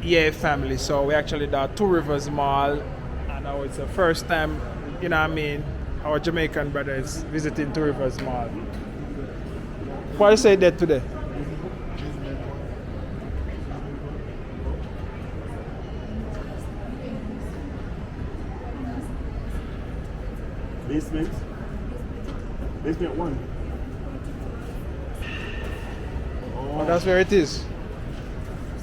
Yeah, family. So we actually done Two Rivers Mall, and now it's the first time, you know what I mean, our Jamaican brother is visiting Two Rivers Mall. What you say that today? Basement 1. Oh, that's where it is.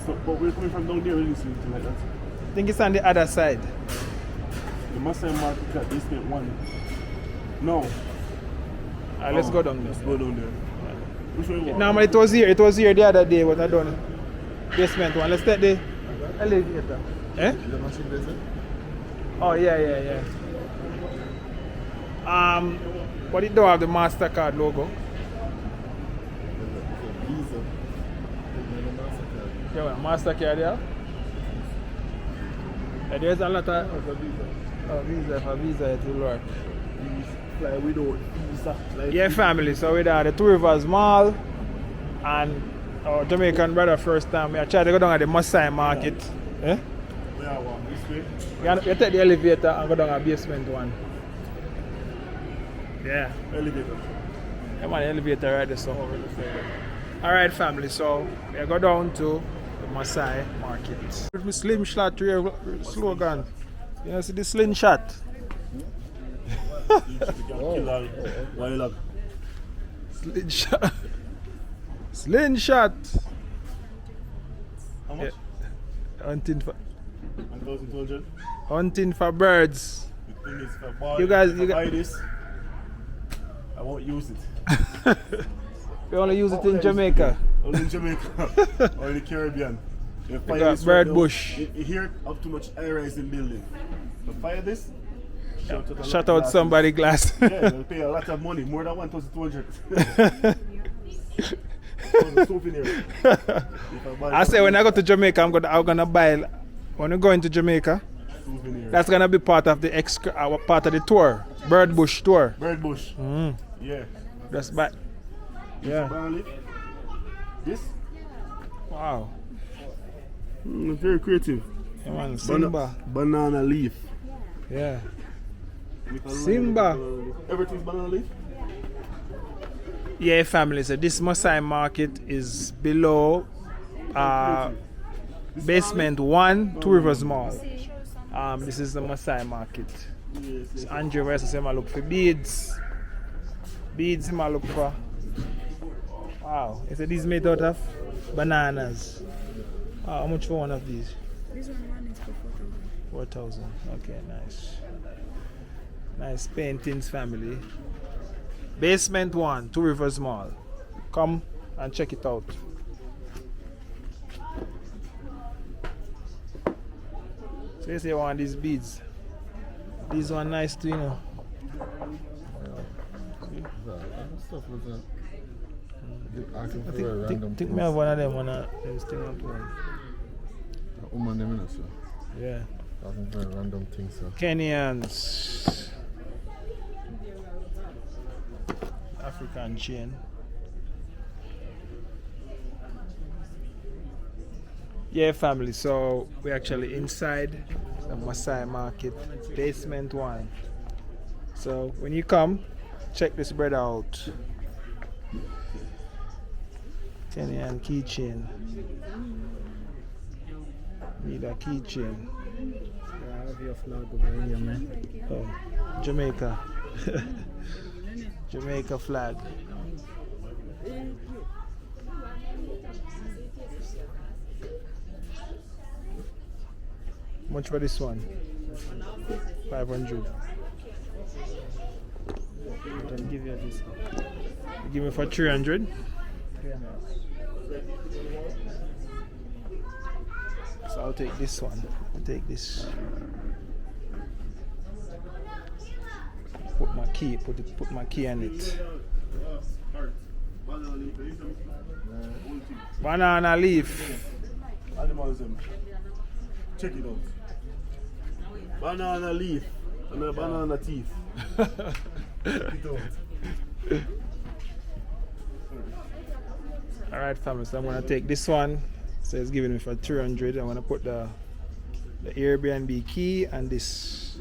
So, but we're coming from down there, really, something like that. I think it's on the other side. The Maasai market at basement 1. No. Alright, let's go down there. Let's go down there. Which way you want? Normally it was here the other day, but I done basement 1. Let's take the elevator. Eh? The machine visit? Oh yeah. But it don't have the MasterCard logo. Visa. Yeah, well, MasterCard, yeah. And there's a lot of Visa it will work. Fly without visa. Yeah, family. So we're at the Two Rivers Mall, and our Jamaican brother first time. We are trying to go down at the Maasai market. Eh? We are one this way. You take the elevator and go down at basement 1. Yeah. Elevator. I'm on the elevator right there. So. Alright, family. So we go down to the Maasai market. With my slim shot slogan. You know, see the slim shot. Slim shot. Slim shot. How much? Hunting for 1,200. hunting for birds. The thing is, if I buy, You guys- if you I gu- buy this, I won't use it. We only use it in Jamaica. Only in Jamaica or in the Caribbean. You fire got this bird now, bush. You hear up too much high-rise in building. But fire this, Shut out somebody glass. Yeah, they'll pay a lot of money, more than 1,200. Souvenir. If buy I say when I go to Jamaica, I'm gonna buy. When we go into Jamaica, souvenir. that's gonna be part of the part of the tour, bird bush tour. Bird bush. Mm. Yeah. That's back. Yeah. Banana leaf. This? Wow. Very creative. Yeah, man, Simba. Banana leaf. Yeah. With a Simba. line of banana leaf. Everything's banana leaf? Yeah, family. So this Maasai market is below basement 1, Two Rivers Mall. This is the Maasai market. So Andrew versus him, I look for beads. Beads him I look for. Wow. Is it these made out of bananas? Wow, how much for one of these? This one is for 4,000. 4,000. Okay, nice. Nice paintings, family. Basement 1, Two Rivers Mall. Come and check it out. So you say you want these beads. These one nice too, you know. Stuff was that. Asking I for a random think me have one of them one of them thing up one. Woman them in it, sir. Yeah. Asking for a random thing, sir. Kenyans. African chain. Yeah, family. So we're actually inside the Maasai market, basement 1. So when you come, check this bread out. Kenyan keychain. Need a keychain. I have your flag over here, man. Oh, Jamaica. Jamaica flag. Much for this one? 500. I can give you this. You give me for 300. So I'll take this one. I'll take this. Put my key. Put my key on it. Banana leaf. Animalism. Check it out. Banana leaf and a banana teeth. Check it out. Alright, family, so I'm gonna take this one So it's giving me for 300. I'm gonna put the Airbnb key and this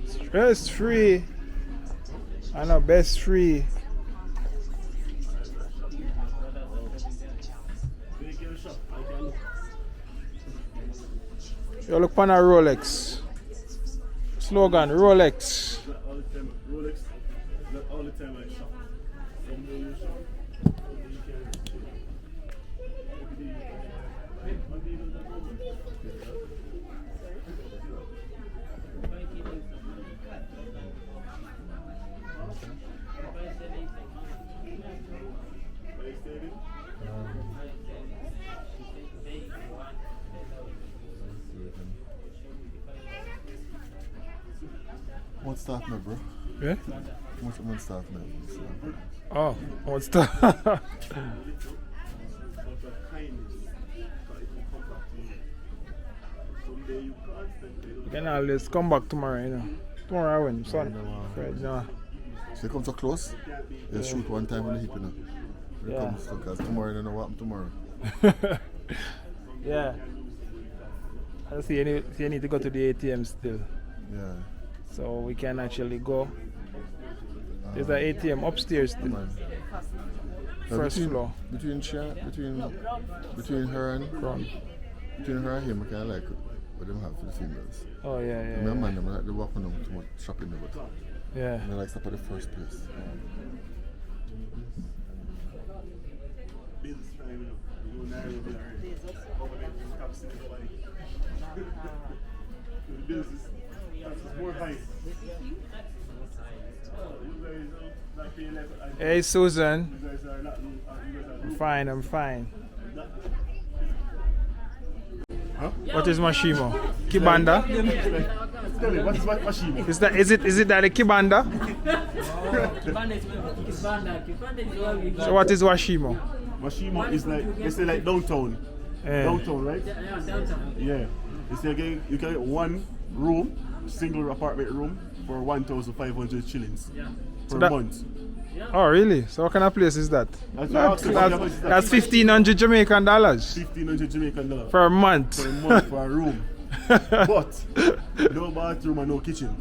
stress free. I know best free. You look on a Rolex. Slogan Rolex. All the time, Rolex. Not all the time I shop. Some day you shop. Some day you can't. Every day you can. One day you don't have What staff now, bro? Yeah? What staff now? Oh, what's that? You can always come back tomorrow, you know. Tomorrow when sun. Right now. So you come so close, you shoot one time on the hip, you know. You Yeah. come so close. Tomorrow, you don't know what happen tomorrow. Yeah. I see you need to go to the ATM still. Yeah. So we can actually go. There's an ATM upstairs still. Man. First between, floor. Between her and Crown. between her and him, I kind of like what them have for the females. Oh yeah, yeah. My Yeah. man, them like they walk on them too much shopping there, but Yeah. and they like stop at the first place. bills time, you know. You go Nairobi already. Over there, you stop seeing nobody. The bills is more high. You guys are not paying less. Hey Susan. You guys are not. You guys are I'm fine, I'm fine. not. What is Mashimo? Kibanda? Tell me, what is Mashimo? Is it that the Kibanda? So what is Washimo? Mashimo is like, they say like downtown. Downtown, right? Yeah. They say you can get one room, single apartment room for 1,500 shillings per that- month. Oh really? So what kind of place is that? That's That's $1,500 Jamaican dollars 1,500 Jamaican dollars per month. per month for a room. But no bathroom and no kitchen.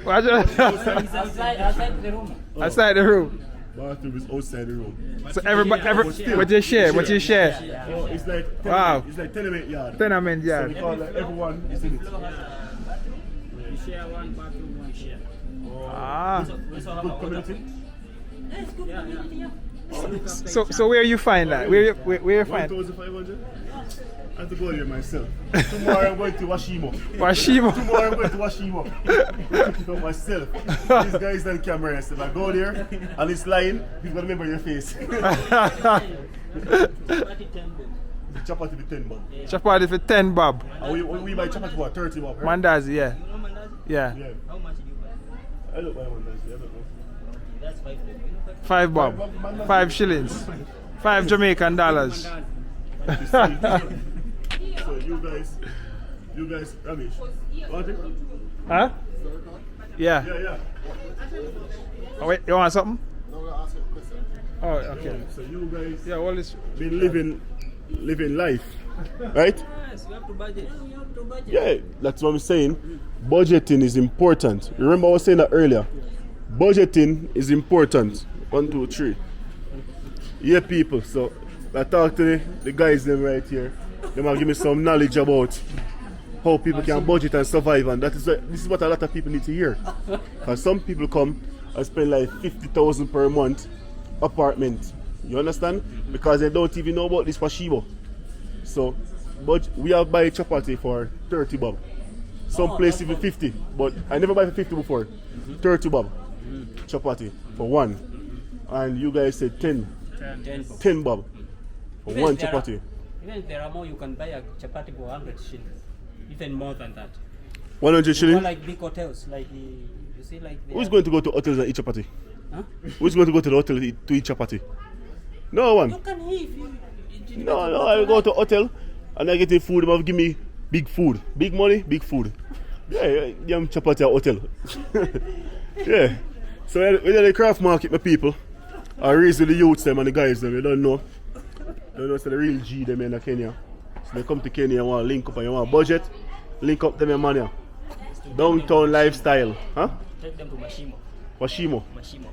Watch out. Outside the room. Bathroom is outside the room. So everybody, what you share? What you share? Oh, it's like Wow. It's like tenement yard. Tenement So we yard. call like everyone is in it. You share one bathroom, one share. Ah. Good community. So where you find that? Where you find 1,500. I have to go there myself. Tomorrow I'm going to Washimo. Washimo? Tomorrow I'm going to Washimo. I took it up myself. These guys on camera. If I go there and it's lying, you've got to remember your face. Chapati for 10 bob. Chapati for 10 bob. And we buy chapati for 30 bob, right? Mandazi, yeah. Yeah. Yeah. How much do you buy? I don't buy mandazi. I don't know. That's 5 bob. 5 bob. 5 shillings. 5 Jamaican dollars. You see? So you guys, Ramesh, want it? Huh? Yeah. Yeah. Oh, wait, you want something? No, I'm gonna ask you a question. Oh, okay. So you guys Yeah, all this. been living life, right? Yes, you have to budget. Yeah, that's what I'm saying. Budgeting is important. Remember I was saying that earlier. Budgeting is important. 1, 2, 3. Yeah, people. So I talk to the guys them right here. They might give me some knowledge about how people can budget and survive, and this is what a lot of people need to hear. Because some people come and spend like 50,000 per month apartment. You understand? Because they don't even know about this Washibo. So, but we have buy chapati for 30 bob. Some place even 50, but I never buy for 50 before. 30 bob chapati for one, and you guys said 10 bob for one chapati. Even if there are more, you can buy a chapati for 100 shillings. Even more than that. 100 More shillings. like big hotels, like you see, like. Who's going to go to hotels and eat chapati? Huh? Who's going to go to the hotel to eat chapati? No one. You can eat. No, I will go to hotel and I get the food. They give me big food, big money, big food. Yeah, chapati at hotel. Yeah. So when the craft market, my people, I raise with the youths them and the guys them, you don't know. Don't know, so the real G them in Kenya. So they come to Kenya and want to link up and you want budget, link up them in money. Downtown lifestyle. Huh? Take them to Mashimo. Washimo. Mashimo.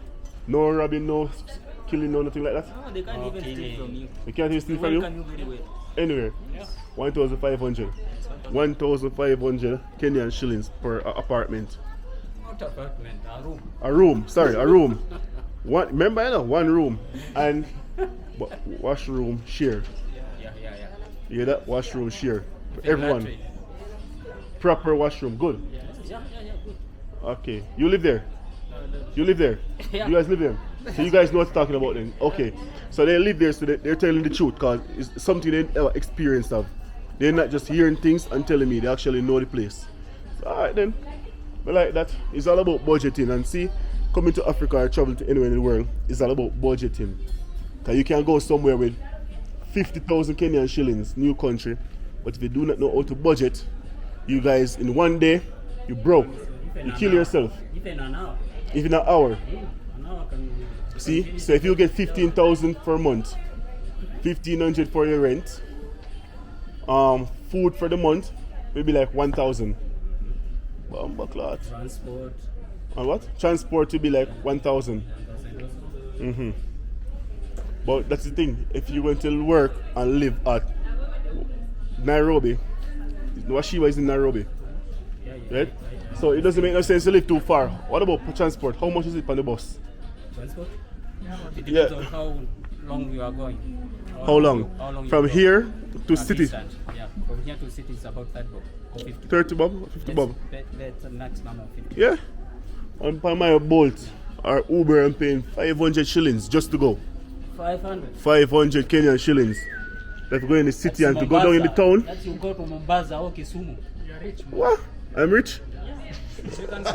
No robbing, no killing, no nothing like that. No, they can't even steal from you. They can't even steal They from you? welcome you very well. Anywhere. 1,500. 1,500 Kenyan shillings per apartment. Not apartment, a room. A room, sorry, a room. One, remember, you know, one room and washroom share. Yeah. You hear that? Washroom share. For Fair everyone. trade. Proper washroom. Good. Yeah, good. Okay. You live there? You live there? Yeah. You guys live there? So you guys know what I'm talking about then? Okay. So they live there, so they're telling the truth because it's something they never experienced of. They're not just hearing things and telling me, they actually know the place. So, alright then. But like that, it's all about budgeting. And see, coming to Africa or travel to anywhere in the world, it's all about budgeting. Because you can go somewhere with 50,000 Kenyan shillings, new country, but if you do not know how to budget, you guys in one day, you broke. You kill yourself. Even an hour. Even an hour. An hour can. See, so if you get 15,000 per month, 1,500 for your rent, food for the month, maybe like 1,000. Bumbucklat. Transport. And what? Transport to be like 1,000. But that's the thing. If you went to work and live at Nairobi, Washiwa is in Nairobi, right? So it doesn't make no sense to live too far. What about transport? How much is it on the bus? Transport? It Yeah. depends on how long you are going. How long? How long you From go. here to city? Distance. Yeah, from here to city is about 30 bob or 50. 30 bob? 50 bob? That's a maximum of 50. Yeah. On my Bolt or Uber, I'm paying 500 shillings just to go. 500. 500 Kenyan shillings. That's to go in the city and to go down in the town. That's you go to Mombasa or Kisumu. What? I'm rich? You can take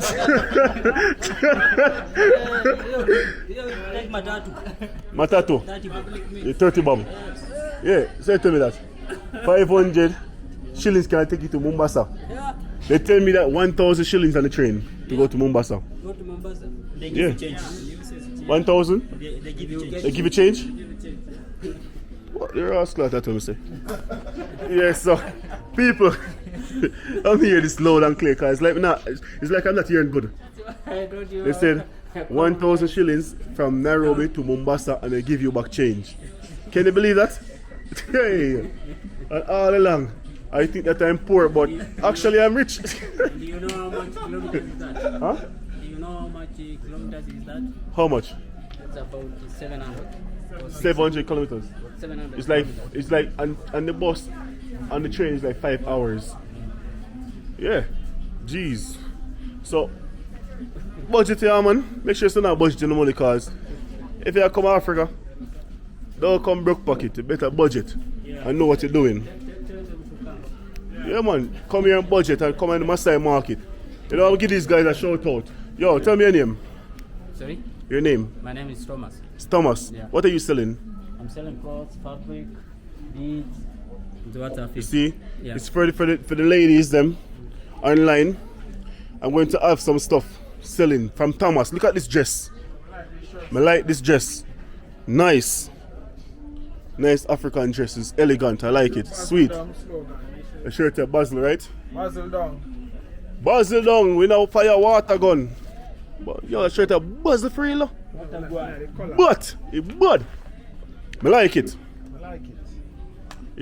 matatu. Matatu. 30 bob. 30 bob. Yeah, say to me that. 500 shillings can I take you to Mombasa? Yeah, They tell me that 1,000 shillings on the train to go to Mombasa. go to Mombasa. They Yeah. give you change. 1,000? They give you change. They give you change? What? You're a slut, that's what I say. Yeah, so people, I'm hearing this loud and clear because it's like I'm not hearing good. They said 1,000 shillings from Nairobi to Mombasa and they give you back change. Can you believe that? Hey, and all along, I think that I'm poor, but actually I'm rich. Do you know how much kilometers is that? Huh? Do you know how much kilometers is that? How much? It's about 700. Or 700 kilometers. 700. It's like on the bus, on the train is like 5 hours. Yeah, jeez. So budget here, man. Make sure you're not budgeting the money, cause if you come to Africa, don't come broke pocket. You better budget and know what you're doing. Yeah, man. Come here and budget and come in the Maasai market. You know, I'll give these guys a shout out. Yo, tell me your name. Sorry? Your name. My name is Thomas. It's Thomas. Yeah. What are you selling? I'm selling clothes, fabric, beads. What are You see, Yeah. it's for the ladies them online. I'm going to have some stuff selling from Thomas. Look at this dress. I like this dress. Nice. Nice African dress. It's elegant. I like it. Sweet. The shirt at Basil, right? Basil down. Basil down. We now fire water gun. But yo, the shirt at Basil free, lo. But it bad. I like it. I like it.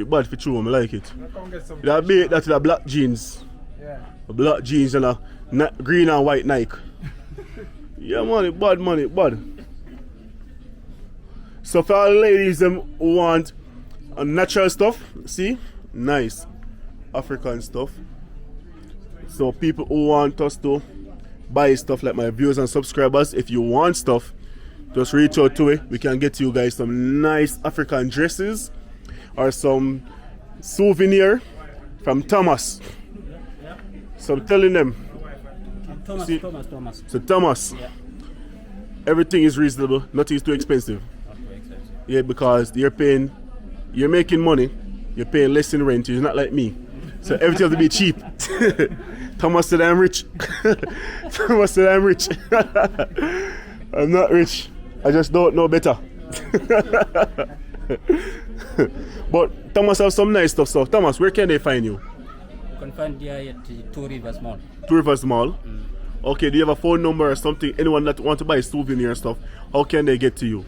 It bad for true. I like it. Now come get some. You have beat that with the black jeans. Yeah. A black jeans and a green and white Nike. Yeah, man, it bad, man, it bad. So for all the ladies them who want a natural stuff, see, nice African stuff. So people who want us to buy stuff, like my viewers and subscribers, if you want stuff, just reach out to it. We can get you guys some nice African dresses or some souvenir from Thomas. So I'm telling them, Thomas, See- Thomas. so Thomas, Yeah. everything is reasonable, nothing is too expensive. Yeah, because you're making money, you're paying less in rent, you're not like me. So everything has to be cheap. Thomas said I'm rich. Thomas said I'm rich. I'm not rich. I just don't know better. But Thomas have some nice stuff. So Thomas, where can they find you? You can find here at the Two Rivers Mall. Two Rivers Mall. Okay, do you have a phone number or something? Anyone that want to buy souvenir and stuff, how can they get to you?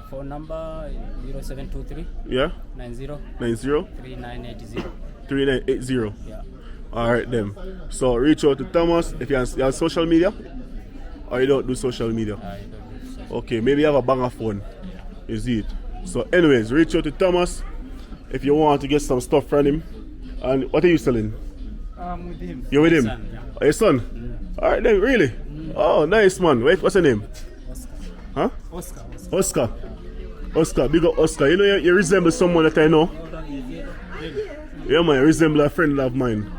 Phone number 0723 Yeah? 90 90 3980. 3980. Yeah. Alright then. So reach out to Thomas if you have social media or you don't do social media. I don't know. Okay, maybe you have a banger phone. Is it? So anyways, reach out to Thomas if you want to get some stuff from him. And what are you selling? With him. You're with him? Son, yeah. Oh, your son? Alright then, really? Oh, nice man. Wait, what's your name? Huh? Oscar. Oscar, big up Oscar. You know you resemble someone that I know. Yeah man, you resemble a friend of mine.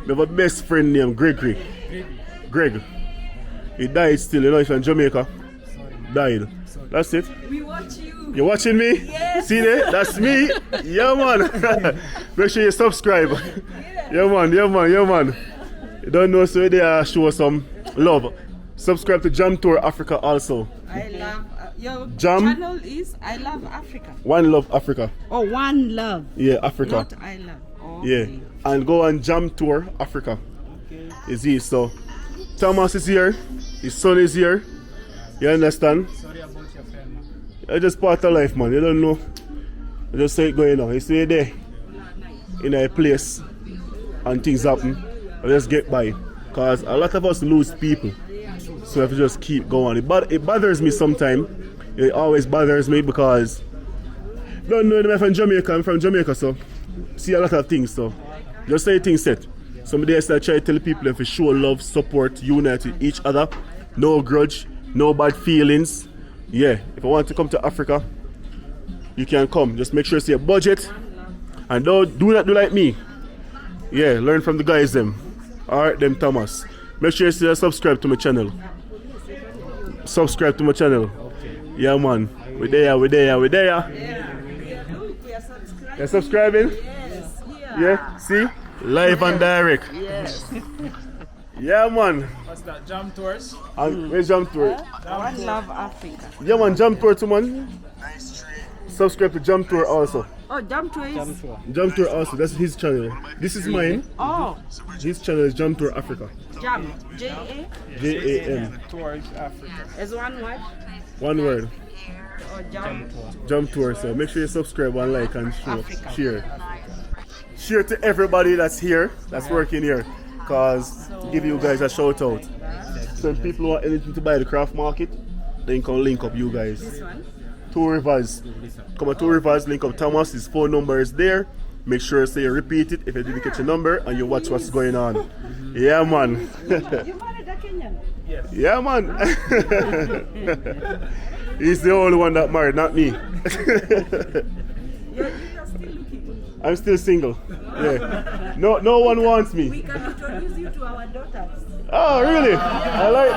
We have a best friend named Gregory. Greg. He died still, you know, he's from Jamaica. Died. That's it. We watch you. You watching me? Yes. See there? That's me. Yeah man. Make sure you subscribe. Yeah man. You don't know, so they show some love. Subscribe to Jam Tour Africa also. I love your Jam? channel is I Love Africa. One Love Africa. Oh, One Love. Yeah, Africa. Not I Love. Oh, Yeah. okay. And go on Jam Tour Africa. Is he? So Thomas is here. His son is here. You understand? Sorry about your friend, man. It's just part of life, man. You don't know. You just say it going on. You stay there in a place and things happen. You just get by. Because a lot of us lose people. So we have to just keep going. It bothers me sometimes. It always bothers me because I don't know them from Jamaica. I'm from Jamaica, so see a lot of things. So just say things set. Some days I try to tell people if we show love, support, unite with each other, no grudge, no bad feelings. Yeah, if I want to come to Africa, you can come. Just make sure you see a budget and don't do not do like me. Yeah, learn from the guys them. Alright them Thomas. Make sure you subscribe to my channel. Subscribe to my channel. Yeah man. We're there. Look, we are subscribing. You're subscribing? Yes. Yeah, see? Live and direct. Yes. Yeah man. What's that? Jam tours? And where's Jam Tour? One Love Africa. Yeah man, Jam Tour too man. Subscribe to Jam Tour also. Oh, Jam Tour is. Jam Tour also, that's his channel. This is mine. Oh, His channel is Jam Tour Africa. Jam. J-A. J-A-M. Tours Africa. Is one word. One word. Oh, Jam. Jam Tour. So make sure you subscribe and like and Africa. share. Share to everybody that's here, that's working here. Cause to give you guys a shout out. So if people want anything to buy at the craft market, then can link up you guys. This one. Two Rivers. Come on, Two Rivers, link up Thomas, his phone number is there. Make sure you repeat it if you didn't get your number and you watch what's going on. Yeah man. You married a Kenyan? Yeah man. He's the only one that married, not me. You're still looking. I'm still single. Yeah. No one wants me. We can introduce you to our daughters. Oh, really? I like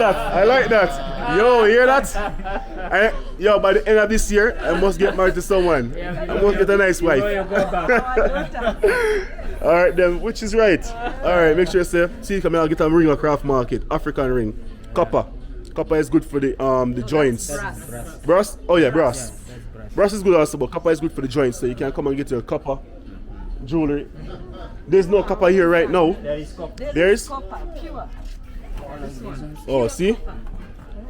that. Yo, hear that? Yo, by the end of this year, I must get married to someone. I must get a nice wife. Our daughters. Alright then, which is right. Alright, make sure you say, see, come here, I'll get a ring of craft market. African ring. Copper. Copper is good for the joints. Brass? Oh yeah, brass. Brass is good also, but copper is good for the joints. So you can come and get your copper jewelry. There's no copper here right now. There is? Copper, pure. Oh, see?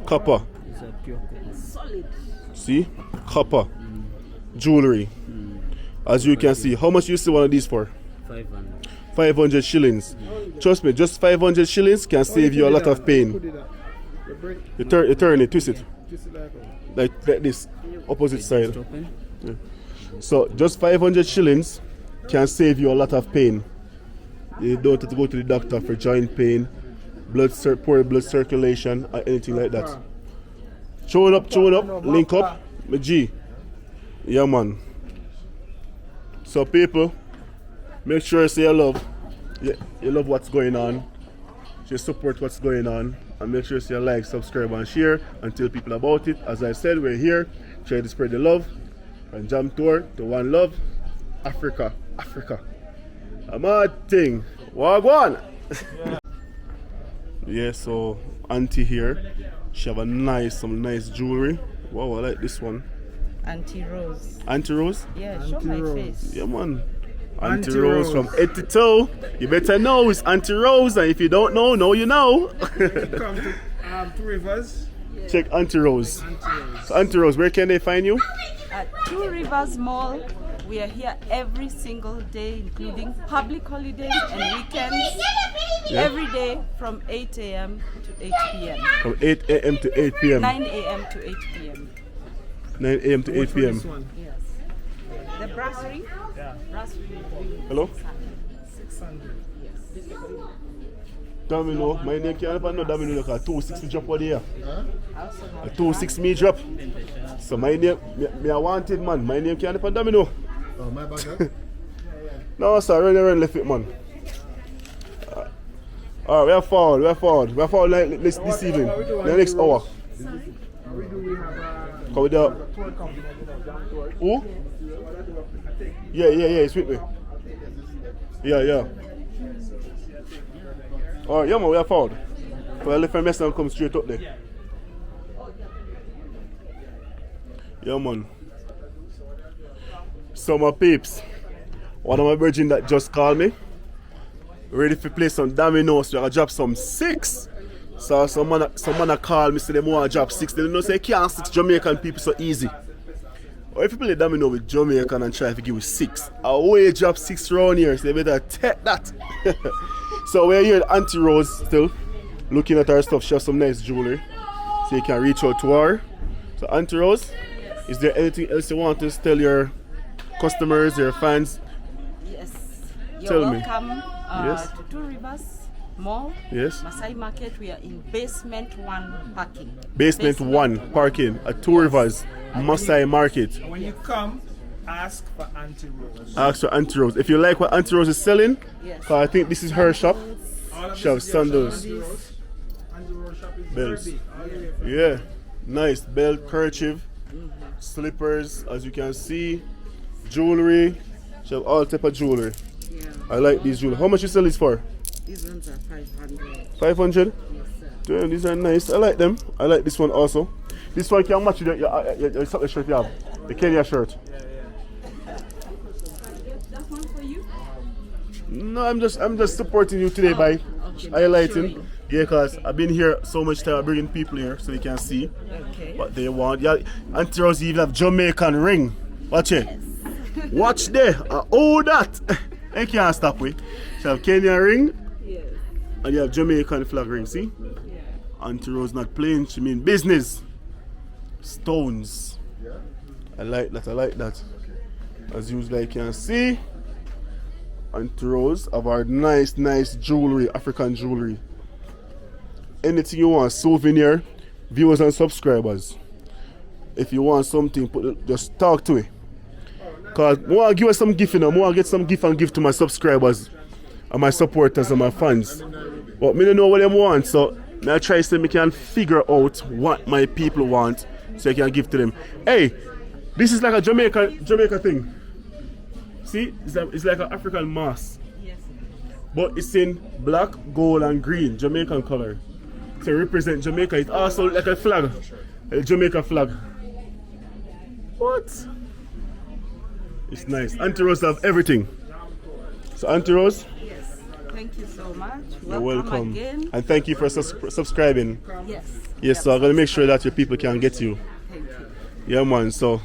Copper. Solid. See? Copper. Jewelry. As you can see. How much you see one of these for? 500. 500 shillings. Trust me, just 500 shillings can save you a lot of pain. You turn it, twist it. Like this. Opposite side. Yeah. So just 500 shillings can save you a lot of pain. You don't have to go to the doctor for joint pain, poor blood circulation, or anything like that. Tune up, link up, my G. Yeah man. So people, make sure you say you love. You love what's going on. You support what's going on. And make sure you like, subscribe and share and tell people about it. As I said, we're here. Try to spread the love. From Jam Tour to One Love. Africa. A mad thing. Wagwan! Yeah, so auntie here. She have some nice jewelry. Wow, I like this one. Auntie Rose. Auntie Rose? Yeah, show my face. Yeah, man. Auntie Auntie Rose Rose. from head to toe. You better know it's Auntie Rose, and if you don't know, now you know. Come to Two Rivers. Check Auntie Rose. So Auntie Rose, where can they find you? At Two Rivers Mall, we are here every single day, including public holidays and weekends. Yeah. Every day from 8 a.m. to 8 p.m. From 8 a.m. to 8 p.m. 9 a.m. to 8 p.m. 9 a.m. to 8 p.m. This one. Yes. The brasserie? Yeah. Brasserie. Hello? 600. Domino, my name can't find no Domino like a 260 drop over there. I also have A 260 me drop. So my name, me a wanted man. My name can't find Domino. Oh, my bad, huh? No, sir, run left it, man. Alright, we're forward like this evening. The next hour. We have Come with the tour company, Jam Tour. who? Yeah, it's with me. Yeah. Alright, yeah man, we are forward. So I left my mess and come straight up there. Yeah man. So my peeps, one of my virgin that just called me, ready to play some dominoes, so I drop some 6. So some man call me, say they want to drop 6. They don't know say you can't 6 Jamaican people so easy. Or if you play domino with Jamaican and try to give you 6, I will drop 6 round here, so they better take that. So we're here at Auntie Rose still, looking at her stuff. She has some nice jewelry, so you can reach out to her. So Auntie Rose, is there anything else you want to tell your customers, your fans? Yes. You're Tell me. welcome Yes. to Two Rivers Mall. Yes. Maasai Market. We are in basement 1 parking. Basement 1 parking at Two Rivers, Maasai Market. When you come, ask for Auntie Rose. Ask for Auntie Rose. If you like what Auntie Rose is selling, Yes. 'cause I think this is her shop. All of She has this is your sandals. Auntie Rose. Auntie Rose shop is Bells. very big. All the way from Yeah, nice belt, kerchief, slippers, as you can see, jewelry. She have all type of jewelry. Yeah. I like these jewelry. How much you sell these for? These ones are 500. 500? Yes, sir. Damn, these are nice. I like them. I like this one also. This one can match your something shirt you have. The Kenya shirt. That one for you? No, I'm just supporting you today by okay. highlighting. Showing. Yeah, because I've been here so much time bringing people here so you can see Okay. what they want. Yeah, Auntie Rose even have Jamaican ring. Watch it. Watch there. Oh, that. I can't stop with. She have Kenyan ring Yes. and you have Jamaican flag ring. See? Auntie Rose not playing. She mean business. Stones. I like that. As you can see, Auntie Rose have our nice jewelry, African jewelry. Anything you want, souvenir, viewers and subscribers. If you want something, just talk to me. Cause I want to give us some gift, I want to get some gift and give to my subscribers and my supporters and my fans. But me don't know what they want, so I try to see me can figure out what my people want so I can give to them. Hey, this is like a Jamaica thing. See, it's like an African mask, Yes. but it's in black, gold, and green, Jamaican color. To represent Jamaica. It's also like a flag, a Jamaica flag. What? It's nice. Auntie Rose have everything. So Auntie Rose, Yes. Thank you so much. you're welcome. Again. And thank you for subscribing. Yes. Yes, so I'm going to make sure that your people can get you. Thank you. Yeah, man. So,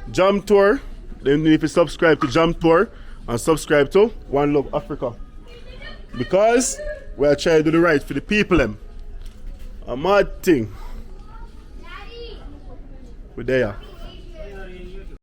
Jam Tour. Then if you subscribe to Jam Tour and subscribe to One Love Africa. Because we are trying to do the right for the people. A mad thing. We're there.